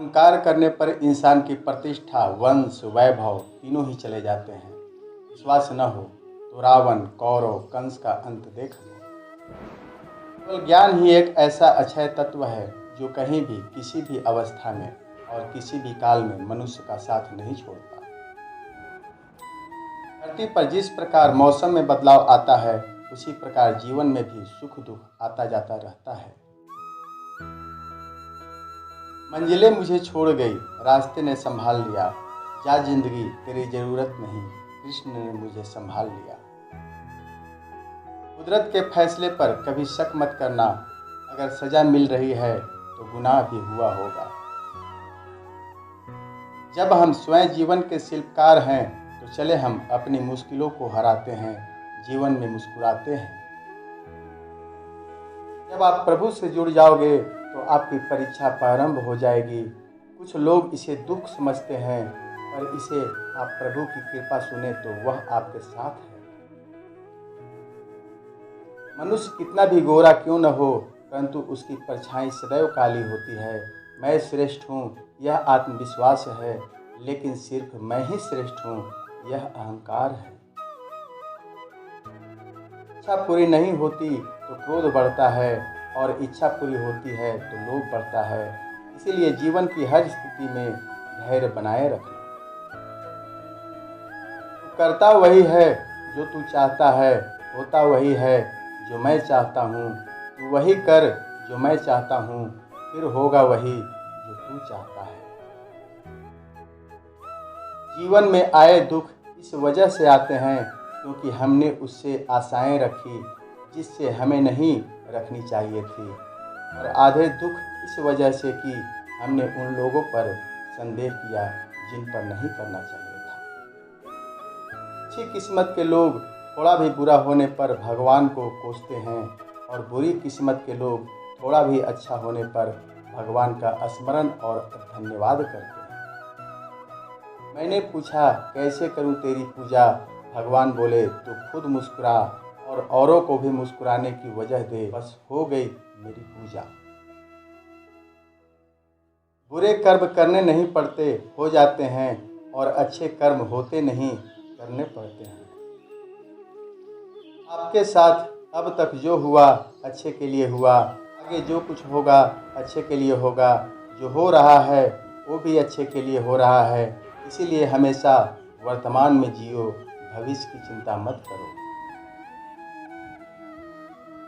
अहंकार करने पर इंसान की प्रतिष्ठा, वंश, वैभव तीनों ही चले जाते हैं। विश्वास न हो तो रावण, कौरव, कंस का अंत देख लो। केवल ज्ञान ही एक ऐसा अक्षय तत्व है जो कहीं भी, किसी भी अवस्था में और किसी भी काल में मनुष्य का साथ नहीं छोड़ता। धरती पर जिस प्रकार मौसम में बदलाव आता है, उसी प्रकार जीवन में भी सुख दुख आता जाता रहता है। मंजिलें मुझे छोड़ गई, रास्ते ने संभाल लिया। जा जिंदगी तेरी जरूरत नहीं, कृष्ण ने मुझे संभाल लिया। कुदरत के फैसले पर कभी शक मत करना। अगर सजा मिल रही है तो गुनाह भी हुआ होगा। जब हम स्वयं जीवन के शिल्पकार हैं तो चले हम अपनी मुश्किलों को हराते हैं, जीवन में मुस्कुराते हैं। जब आप प्रभु से जुड़ जाओगे तो आपकी परीक्षा प्रारंभ हो जाएगी। कुछ लोग इसे दुख समझते हैं, पर इसे आप प्रभु की कृपा सुने तो वह आपके साथ है। मनुष्य कितना भी गोरा क्यों न हो, परंतु उसकी परछाई सदैव काली होती है। मैं श्रेष्ठ हूँ, यह आत्मविश्वास है, लेकिन सिर्फ मैं ही श्रेष्ठ हूँ, यह अहंकार है। इच्छा पूरी नहीं होती तो क्रोध बढ़ता है, और इच्छा पूरी होती है तो लोभ बढ़ता है। इसीलिए जीवन की हर स्थिति में धैर्य बनाए रखना। तू करता वही है जो तू चाहता है, होता वही है जो मैं चाहता हूँ। तू वही कर जो मैं चाहता हूँ, फिर होगा वही जो तू चाहता है। जीवन में आए दुख इस वजह से आते हैं क्योंकि हमने उससे आशाएं रखी जिससे हमें नहीं रखनी चाहिए थी, और आधे दुख इस वजह से कि हमने उन लोगों पर संदेह किया जिन पर नहीं करना चाहिए था। अच्छी किस्मत के लोग थोड़ा भी बुरा होने पर भगवान को कोसते हैं, और बुरी किस्मत के लोग थोड़ा भी अच्छा होने पर भगवान का स्मरण और धन्यवाद करते हैं। मैंने पूछा कैसे करूं तेरी पूजा, भगवान बोले तू खुद मुस्कुरा और औरों को भी मुस्कुराने की वजह दे, बस हो गई मेरी पूजा। बुरे कर्म करने नहीं पड़ते, हो जाते हैं, और अच्छे कर्म होते नहीं, करने पड़ते हैं। आपके साथ अब तक जो हुआ अच्छे के लिए हुआ, आगे जो कुछ होगा अच्छे के लिए होगा, जो हो रहा है वो भी अच्छे के लिए हो रहा है। इसीलिए हमेशा वर्तमान में जियो, भविष्य की चिंता मत करो।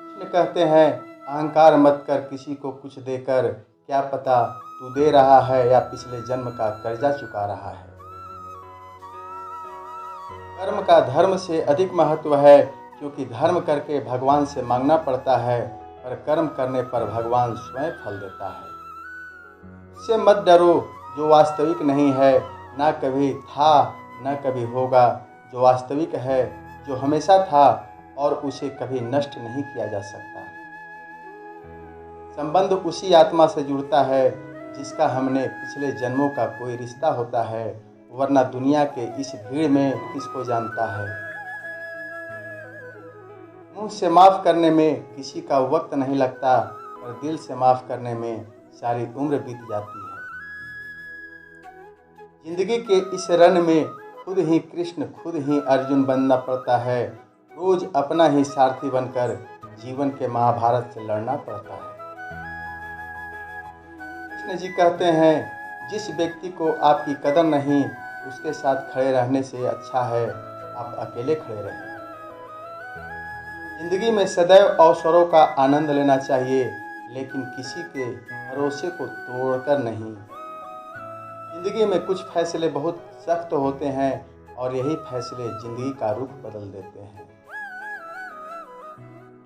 कृष्ण कहते हैं अहंकार मत कर किसी को कुछ देकर, क्या पता तू दे रहा है या पिछले जन्म का कर्जा चुका रहा है। कर्म का धर्म से अधिक महत्व है, क्योंकि धर्म करके भगवान से मांगना पड़ता है, पर कर्म करने पर भगवान स्वयं फल देता है। इससे मत डरो जो वास्तविक नहीं है, ना कभी था न कभी होगा। जो वास्तविक है, जो हमेशा था और उसे कभी नष्ट नहीं किया जा सकता। संबंध उसी आत्मा से जुड़ता है जिसका हमने पिछले जन्मों का कोई रिश्ता होता है, वरना दुनिया के इस भीड़ में किसको जानता है। मुंह से माफ करने में किसी का वक्त नहीं लगता, पर दिल से माफ करने में सारी उम्र बीत जाती है। जिंदगी के इस रण में खुद ही कृष्ण, खुद ही अर्जुन बनना पड़ता है। रोज अपना ही सारथी बनकर जीवन के महाभारत से लड़ना पड़ता है। कृष्ण जी कहते हैं जिस व्यक्ति को आपकी कदर नहीं, उसके साथ खड़े रहने से अच्छा है आप अकेले खड़े रहें। जिंदगी में सदैव अवसरों का आनंद लेना चाहिए, लेकिन किसी के भरोसे को तोड़कर नहीं। जिंदगी में कुछ फैसले बहुत सख्त होते हैं, और यही फैसले जिंदगी का रुख बदल देते हैं।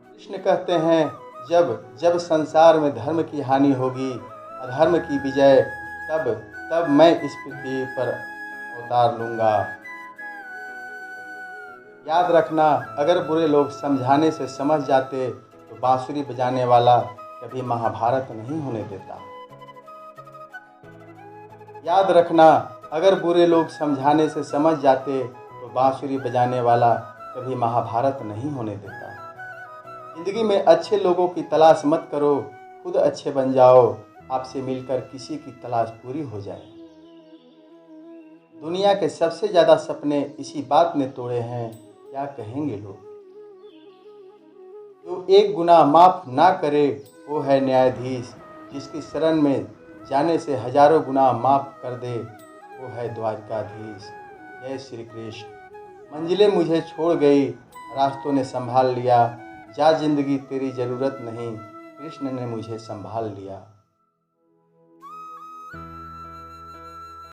कृष्ण कहते हैं जब जब संसार में धर्म की हानि होगी, अधर्म की विजय, तब मैं इस पृथ्वी पर अवतार लूंगा। याद रखना, अगर बुरे लोग समझाने से समझ जाते तो बांसुरी बजाने वाला कभी महाभारत नहीं होने देता। याद रखना, अगर बुरे लोग समझाने से समझ जाते तो बांसुरी बजाने वाला कभी महाभारत नहीं होने देता। जिंदगी में अच्छे लोगों की तलाश मत करो, खुद अच्छे बन जाओ। आपसे मिलकर किसी की तलाश पूरी हो जाए। दुनिया के सबसे ज़्यादा सपने इसी बात ने तोड़े हैं, क्या कहेंगे लोग। जो एक गुनाह माफ़ ना करे वो है न्यायाधीश, जिसकी शरण में जाने से हजारों गुनाह माफ़ कर दे वो है द्वारकाधीश। जय श्री कृष्ण। मंजिलें मुझे छोड़ गई, रास्तों ने संभाल लिया, जा जिंदगी तेरी ज़रूरत नहीं, कृष्ण ने मुझे संभाल लिया।